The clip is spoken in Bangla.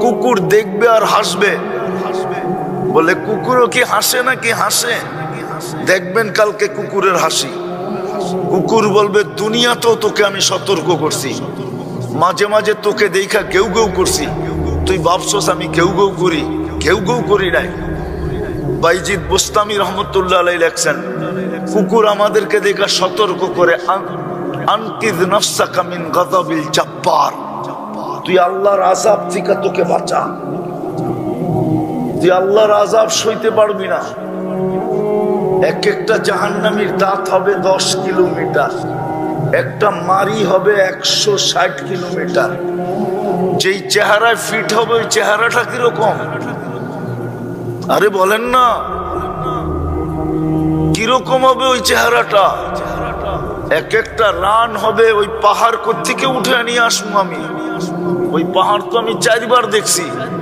কুকুর দেখবে আর হাসবে। বলে কুকুরও কি হাসে নাকি? হাসে। দেখবেন কালকে কুকুরের হাসি। কুকুর বলবে দুনিয়াতেও তোকে আমি সতর্ক করছি, মাঝে মাঝে তোকে দেখা ঘেউ ঘেউ করছি, তুই ভাবছস আমি ঘেউ ঘেউ করি? ঘেউ ঘেউ করি নাই। বাইজিদ বুস্তামি রহমতুল্লাহ আলাইহি লেখছেন, কুকুর আমাদেরকে দেখা সতর্ক করে, আনকিদ নাফসাকা মিন গাযাবিল জাব্বার, তুই আল্লাহর আযাব থেকে তোকে বাঁচা, তুই আল্লাহর আযাব সইতে পারবি না। এক একটা জাহান্নামীর দাঁত হবে 10 কিলোমিটার, একটা মারি হবে 160 কিলোমিটার। যেই চেহারায় ফিট হবে ওই চেহারাটা কিরকম? আরে বলেন না, কিরকম হবে ওই চেহারাটা? এক একটা রান হবে, ওই পাহাড় কোত্থেকে উঠে নিয়ে আসবো আমি? ওই পাহাড় তো আমি 4 বার দেখছি।